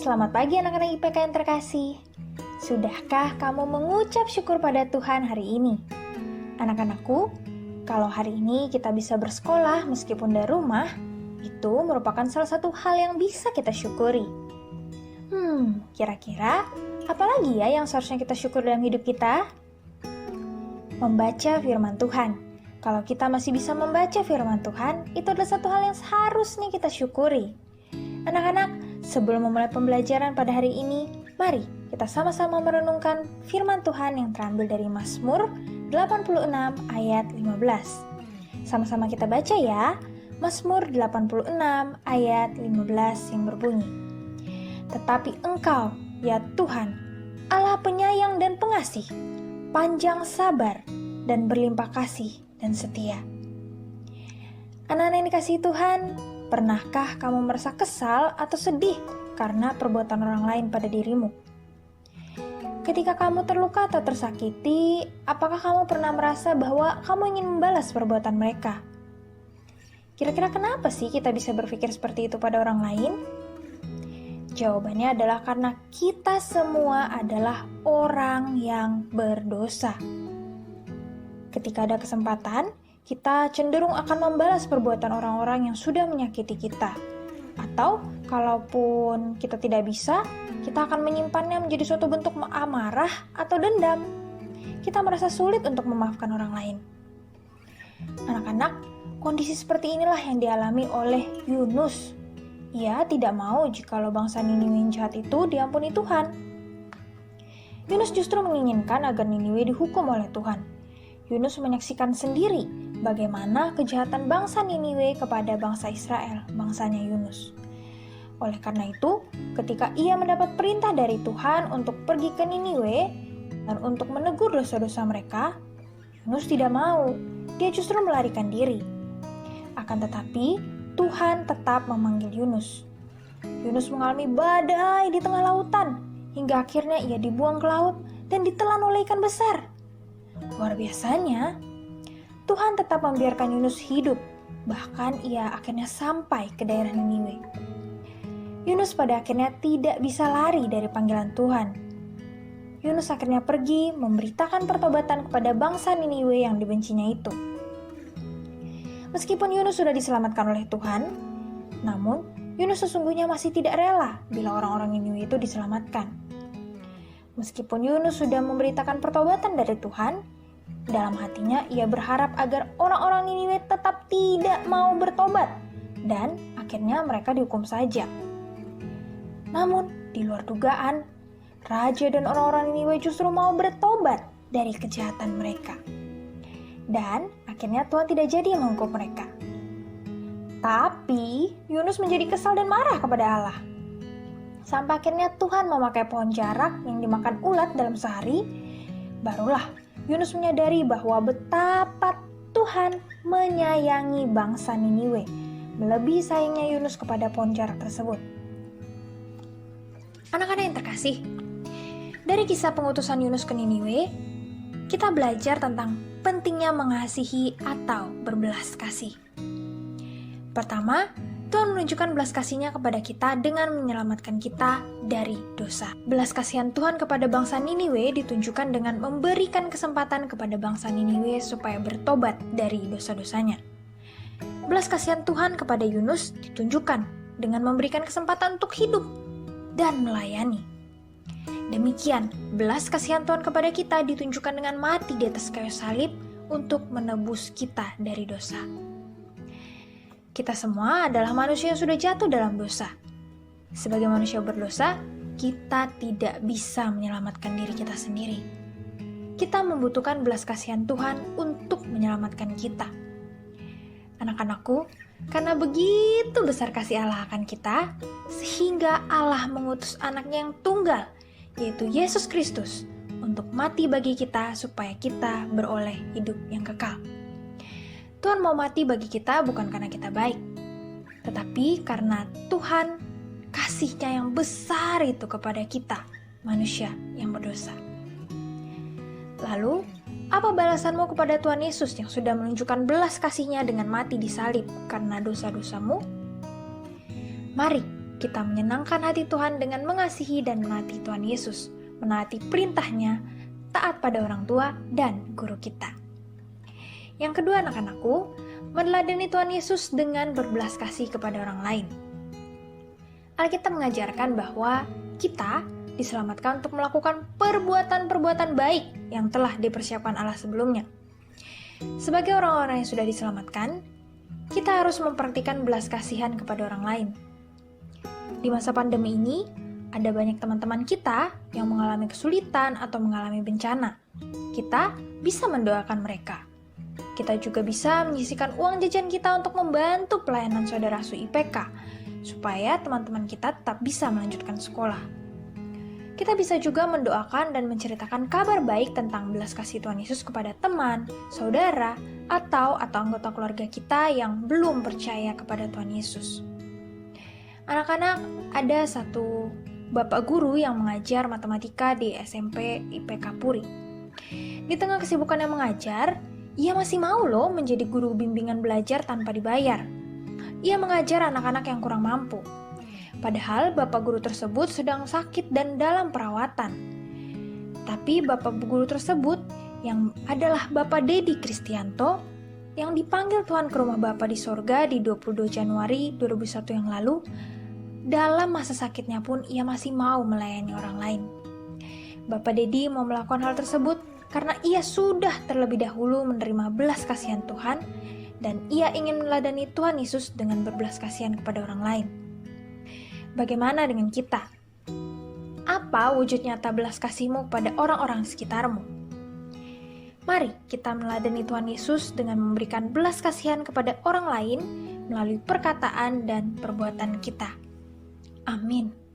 selamat pagi anak-anak IPK yang terkasih. Sudahkah kamu mengucap syukur pada Tuhan hari ini? Anak-anakku, kalau hari ini kita bisa bersekolah meskipun dari rumah, itu merupakan salah satu hal yang bisa kita syukuri. Kira-kira apa lagi ya yang seharusnya kita syukur dalam hidup kita? Membaca firman Tuhan. Kalau kita masih bisa membaca firman Tuhan, itu adalah satu hal yang seharusnya kita syukuri. Anak-anak, sebelum memulai pembelajaran pada hari ini, mari kita sama-sama merenungkan firman Tuhan yang terambil dari Mazmur 86 ayat 15. Sama-sama kita baca ya, Mazmur 86 ayat 15 yang berbunyi, "Tetapi Engkau, ya Tuhan, Allah penyayang dan pengasih, panjang sabar dan berlimpah kasih dan setia." Anak-anak yang dikasihi Tuhan, pernahkah kamu merasa kesal atau sedih karena perbuatan orang lain pada dirimu? Ketika kamu terluka atau tersakiti, apakah kamu pernah merasa bahwa kamu ingin membalas perbuatan mereka? Kira-kira kenapa sih kita bisa berpikir seperti itu pada orang lain? Jawabannya adalah karena kita semua adalah orang yang berdosa. Ketika ada kesempatan, kita cenderung akan membalas perbuatan orang-orang yang sudah menyakiti kita. Atau, kalaupun kita tidak bisa, kita akan menyimpannya menjadi suatu bentuk amarah atau dendam. Kita merasa sulit untuk memaafkan orang lain. Anak-anak, kondisi seperti inilah yang dialami oleh Yunus. Ia tidak mau jikalau bangsa Niniwe yang jahat itu diampuni Tuhan. Yunus justru menginginkan agar Niniwe dihukum oleh Tuhan. Yunus menyaksikan sendiri bagaimana kejahatan bangsa Niniwe kepada bangsa Israel, bangsanya Yunus. Oleh karena itu, ketika ia mendapat perintah dari Tuhan untuk pergi ke Niniwe dan untuk menegur dosa-dosa mereka, Yunus tidak mau. Dia justru melarikan diri. Akan tetapi, Tuhan tetap memanggil Yunus. Yunus mengalami badai di tengah lautan, hingga akhirnya ia dibuang ke laut dan ditelan oleh ikan besar. Luar biasanya, Tuhan tetap membiarkan Yunus hidup, bahkan ia akhirnya sampai ke daerah Niniwe. Yunus pada akhirnya tidak bisa lari dari panggilan Tuhan. Yunus akhirnya pergi memberitakan pertobatan kepada bangsa Niniwe yang dibencinya itu. Meskipun Yunus sudah diselamatkan oleh Tuhan, namun Yunus sesungguhnya masih tidak rela bila orang-orang Niniwe itu diselamatkan. Meskipun Yunus sudah memberitakan pertobatan dari Tuhan, dalam hatinya ia berharap agar orang-orang Niniwe tetap tidak mau bertobat dan akhirnya mereka dihukum saja. Namun, di luar dugaan, raja dan orang-orang Niniwe justru mau bertobat dari kejahatan mereka. Dan akhirnya Tuhan tidak jadi menghukum mereka. Tapi, Yunus menjadi kesal dan marah kepada Allah. Sampai akhirnya Tuhan memakai pohon jarak yang dimakan ulat dalam sehari, barulah Yunus menyadari bahwa betapa Tuhan menyayangi bangsa Niniwe, melebihi sayangnya Yunus kepada pohon jarak tersebut. Anak-anak yang terkasih, dari kisah pengutusan Yunus ke Niniwe, kita belajar tentang pentingnya mengasihi atau berbelas kasih. Pertama, Tuhan menunjukkan belas kasih-Nya kepada kita dengan menyelamatkan kita dari dosa. Belas kasihan Tuhan kepada bangsa Niniwe ditunjukkan dengan memberikan kesempatan kepada bangsa Niniwe supaya bertobat dari dosa-dosanya. Belas kasihan Tuhan kepada Yunus ditunjukkan dengan memberikan kesempatan untuk hidup dan melayani. Demikian, belas kasihan Tuhan kepada kita ditunjukkan dengan mati di atas kayu salib untuk menebus kita dari dosa. Kita semua adalah manusia yang sudah jatuh dalam dosa. Sebagai manusia berdosa, kita tidak bisa menyelamatkan diri kita sendiri. Kita membutuhkan belas kasihan Tuhan untuk menyelamatkan kita. Anak-anakku, karena begitu besar kasih Allah akan kita, sehingga Allah mengutus anaknya yang tunggal, yaitu Yesus Kristus, untuk mati bagi kita supaya kita beroleh hidup yang kekal. Tuhan mau mati bagi kita bukan karena kita baik, tetapi karena Tuhan kasih-Nya yang besar itu kepada kita, manusia yang berdosa. Lalu, apa balasanmu kepada Tuhan Yesus yang sudah menunjukkan belas kasih-Nya dengan mati di salib karena dosa-dosamu? Mari kita menyenangkan hati Tuhan dengan mengasihi dan menaati Tuhan Yesus, menaati perintahnya, taat pada orang tua dan guru kita. Yang kedua anak-anakku, meneladani Tuhan Yesus dengan berbelas kasih kepada orang lain. Alkitab mengajarkan bahwa kita diselamatkan untuk melakukan perbuatan-perbuatan baik yang telah dipersiapkan Allah sebelumnya. Sebagai orang-orang yang sudah diselamatkan, kita harus memperhatikan belas kasihan kepada orang lain. Di masa pandemi ini, ada banyak teman-teman kita yang mengalami kesulitan atau mengalami bencana. Kita bisa mendoakan mereka. Kita juga bisa menyisihkan uang jajan kita untuk membantu pelayanan saudara asuh IPK, supaya teman-teman kita tetap bisa melanjutkan sekolah. Kita bisa juga mendoakan dan menceritakan kabar baik tentang belas kasih Tuhan Yesus kepada teman, saudara, atau anggota keluarga kita yang belum percaya kepada Tuhan Yesus. Anak-anak, ada satu bapak guru yang mengajar matematika di SMP IPK Puri. Di tengah kesibukannya mengajar, ia masih mau loh menjadi guru bimbingan belajar tanpa dibayar. Ia mengajar anak-anak yang kurang mampu. Padahal bapak guru tersebut sedang sakit dan dalam perawatan. Tapi bapak guru tersebut yang adalah Bapak Dedi Kristianto yang dipanggil Tuhan ke rumah Bapa di sorga di 22 Januari 2001 yang lalu, dalam masa sakitnya pun ia masih mau melayani orang lain. Bapak Dedi mau melakukan hal tersebut karena ia sudah terlebih dahulu menerima belas kasihan Tuhan dan ia ingin meneladani Tuhan Yesus dengan berbelas kasihan kepada orang lain. Bagaimana dengan kita? Apa wujud nyata belas kasihmu pada orang-orang sekitarmu? Mari kita meneladani Tuhan Yesus dengan memberikan belas kasihan kepada orang lain melalui perkataan dan perbuatan kita. Amin.